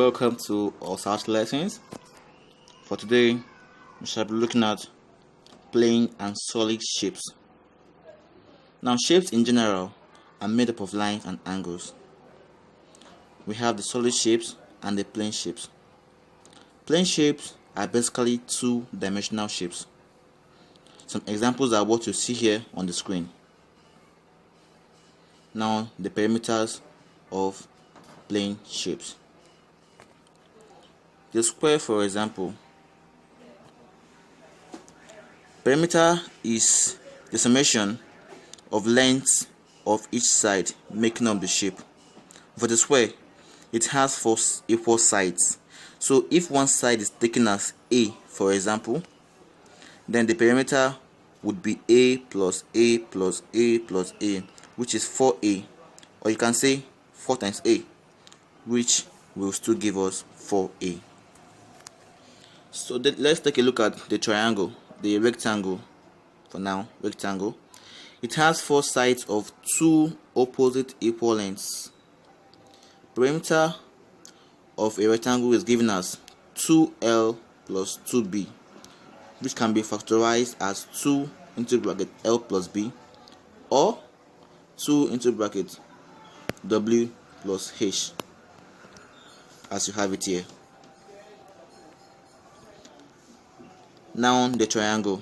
welcome to Orsach lessons. For today, we shall be looking at plane and solid shapes. Now, shapes in general are made up of lines and angles. We have the solid shapes and the plane shapes. Plane shapes are basically two-dimensional shapes. Some examples are what you see here on the screen. Now, the perimeters of plane shapes. The square, for example. Perimeter is the summation of lengths of each side making up the shape. For the square, it has 4 equal sides. So if one side is taken as A, for example, then the perimeter would be A plus A plus A plus A, which is 4A. Or you can say 4 times A, which will still give us 4A. So let's take a look at the triangle, the rectangle. For now, rectangle. It has 4 sides of 2 opposite equal lengths. Perimeter of a rectangle is given as 2L plus 2B, which can be factorized as 2 into bracket L plus B, or 2 into bracket W plus H, as you have it here. Now the triangle.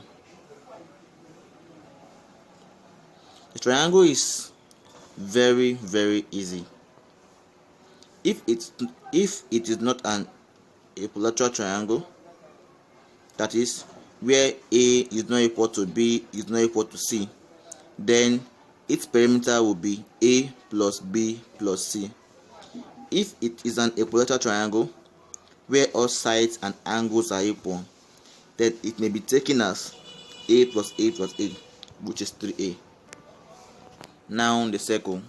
The triangle is very easy. If it is not an equilateral triangle, that is where A is not equal to B is not equal to C, then its perimeter will be A plus B plus C. If it is an equilateral triangle where all sides and angles are equal, then it may be taken as A plus A plus A, which is 3A. Now the circle.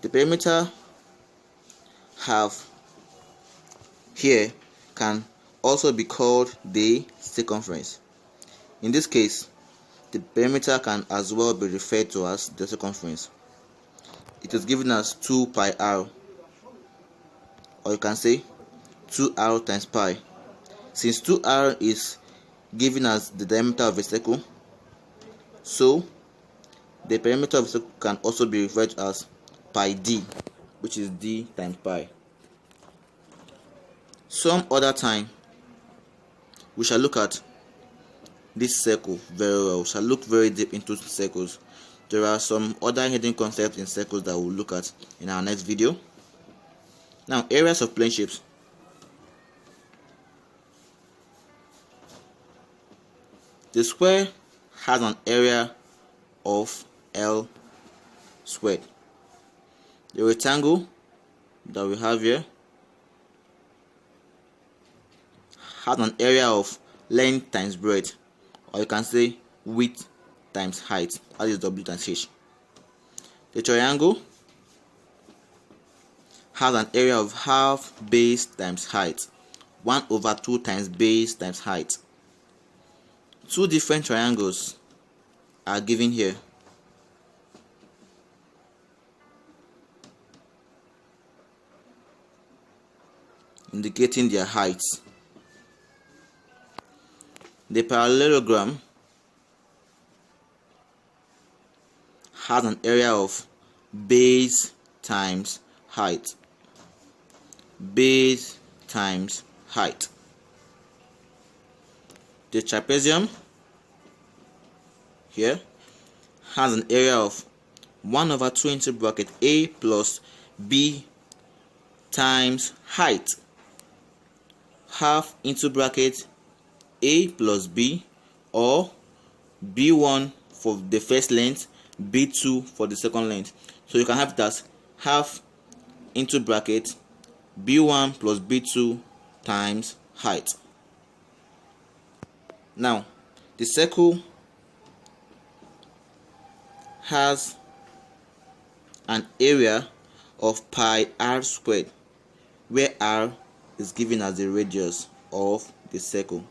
The perimeter here can also be called the circumference. In this case, the perimeter can as well be referred to as the circumference. It is given as 2 pi r, or you can say 2r times pi. Since 2r is given as the diameter of a circle, so the perimeter of a circle can also be referred to as pi d, which is d times pi. Some other time, we shall look at this circle very well. We shall look very deep into circles. There are some other hidden concepts in circles that we'll look at in our next video. Now, areas of plane shapes. The square has an area of L squared. The rectangle that we have here has an area of length times breadth, or you can say width times height, that is W times H. The triangle has an area of half base times height, 1/2 times base times height. Two different triangles are given here. Indicating their heights. The parallelogram has an area of base times height. Base times height. The trapezium here has an area of 1/2 into bracket A plus B times height, half into bracket A plus B, or B1 for the first length, B2 for the second length. So you can have that half into bracket B1 plus B2 times height. Now, the circle has an area of pi r squared, where r is given as the radius of the circle.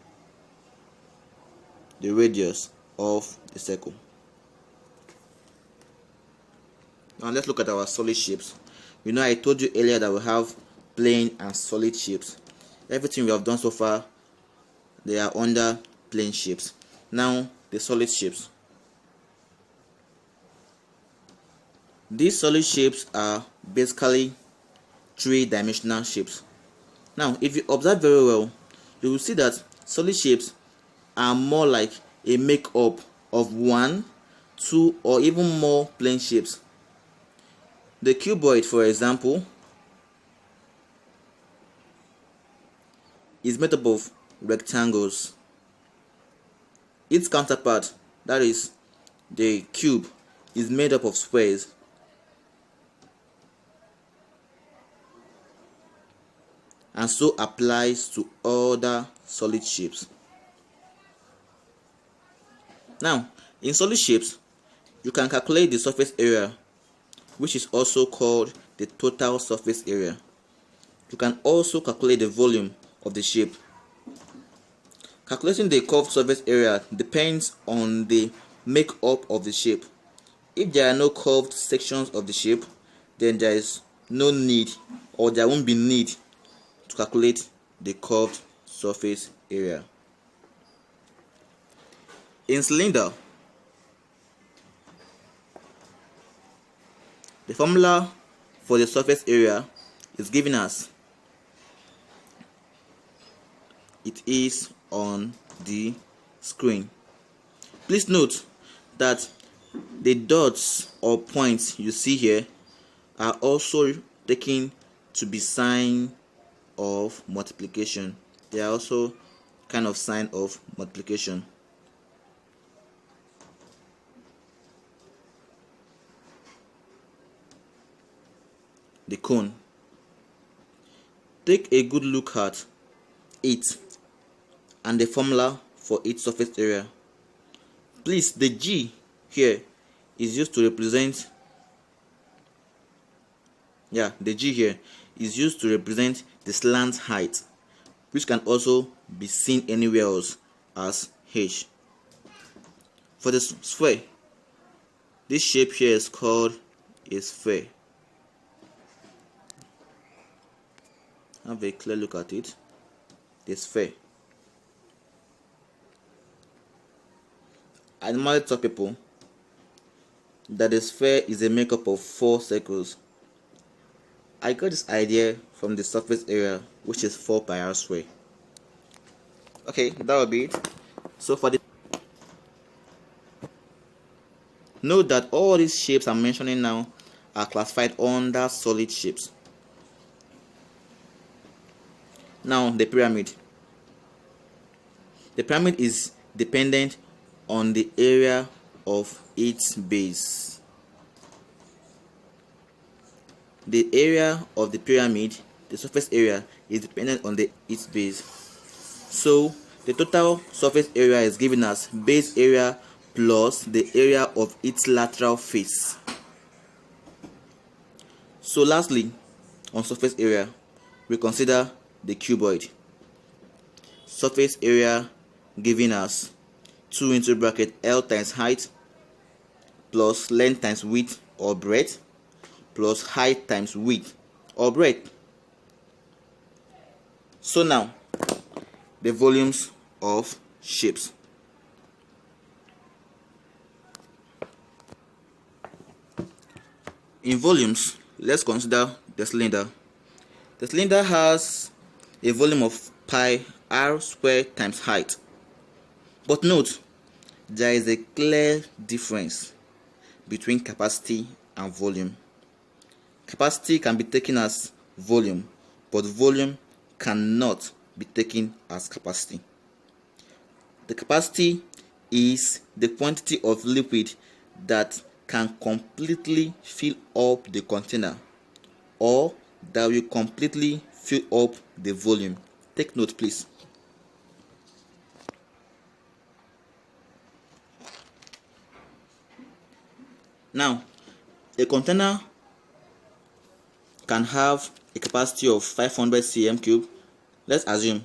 The radius of the circle. Now let's look at our solid shapes. You know, I told you earlier that we have plane and solid shapes. Everything we have done so far, they are under plane shapes. Now the solid shapes. These solid shapes are basically three-dimensional shapes. Now if you observe very well, you will see that solid shapes are more like a make-up of one, two, or even more plane shapes. The cuboid, for example, is made up of rectangles. Its counterpart, that is the cube, is made up of squares. And so applies to other solid shapes. Now, in solid shapes, you can calculate the surface area, which is also called the total surface area. You can also calculate the volume of the shape. Calculating the curved surface area depends on the makeup of the shape. If there are no curved sections of the shape, then there is no need, or there won't be need, to calculate the curved surface area. In cylinder, the formula for the surface area is given as it is on the screen. Please note that the dots or points you see here are also taken to be sign of multiplication. They are also kind of sign of multiplication. The cone. Take a good look at it and the formula for its surface area. Please, the G here is used to represent the G here is used to represent the slant height, which can also be seen anywhere else as H. For the sphere, this shape here is called a sphere. Have a clear look at it. The sphere. I normally tell people that the sphere is a makeup of 4 circles. I got this idea from the surface area, which is 4 pi r square. Okay, that will be it. So for the note that all these shapes I'm mentioning now are classified under solid shapes. Now the pyramid. The pyramid is dependent on the area of its base. The area of the pyramid, the surface area, is dependent on its base. So the total surface area is given as base area plus the area of its lateral face. So lastly, on surface area, we consider the cuboid. Surface area given as 2 into bracket L times height plus length times width or breadth plus height times width or breadth. So now, the volumes of shapes. In volumes, let's consider the cylinder. The cylinder has a volume of pi r squared times height. But note, there is a clear difference between capacity and volume. Capacity can be taken as volume, but volume cannot be taken as capacity. The capacity is the quantity of liquid that can completely fill up the container, or that will completely fill up the volume. Take note, please. Now, a container can have a capacity of 500 cm cube. Let's assume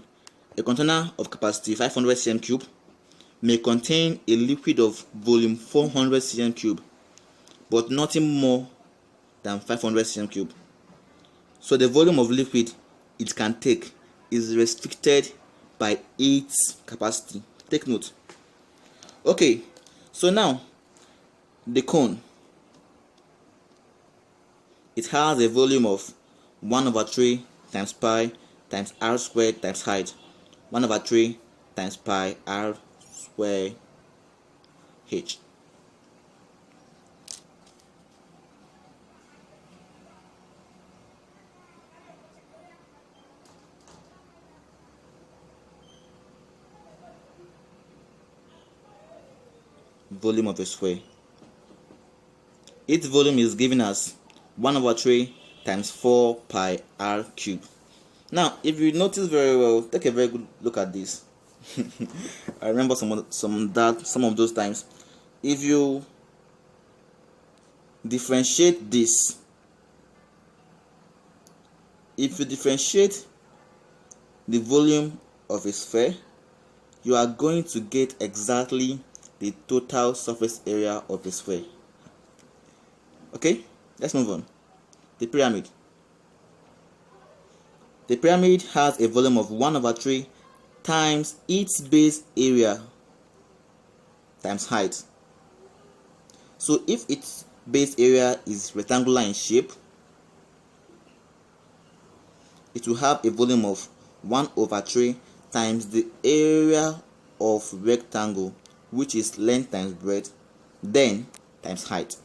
a container of capacity 500 cm cube may contain a liquid of volume 400 cm cube, but nothing more than 500 cm cube. So the volume of liquid it can take is restricted by its capacity. Take note. Okay, so now the cone, it has a volume of 1 over 3 times pi times r squared times height. 1 over 3 times pi r squared h. Volume of a sphere. Its volume is given as 1 over 3 times 4 pi r cubed. Now, if you notice very well, take a very good look at this. I remember some of those times. If you differentiate this, if you differentiate the volume of a sphere, you are going to get exactly the total surface area of a sphere. Okay, let's move on. The pyramid. The pyramid has a volume of 1 over 3 times its base area times height. So if its base area is rectangular in shape, it will have a volume of 1 over 3 times the area of rectangle, which is length times breadth, then times height.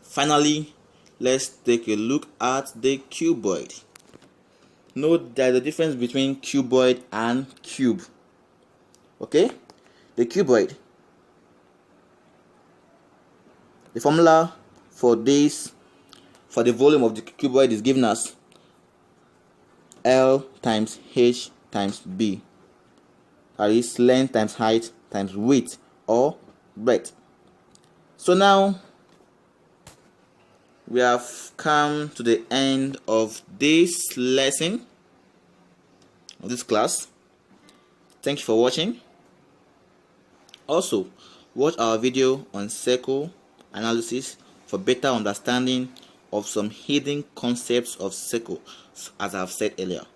Finally, let's take a look at the cuboid. Note there's a difference between cuboid and cube. Okay, the cuboid, the formula for this, for the volume of the cuboid, is given as L times H times B. That is length times height times width or breadth. So now we have come to the end of this lesson, of this class. Thank you for watching. Also, watch our video on circle analysis for better understanding of some hidden concepts of circle, as I have said earlier.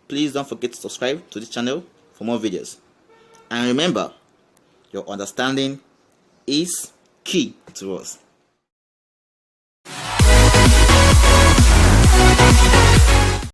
Please don't forget to subscribe to this channel for more videos. And remember, your understanding is key to us.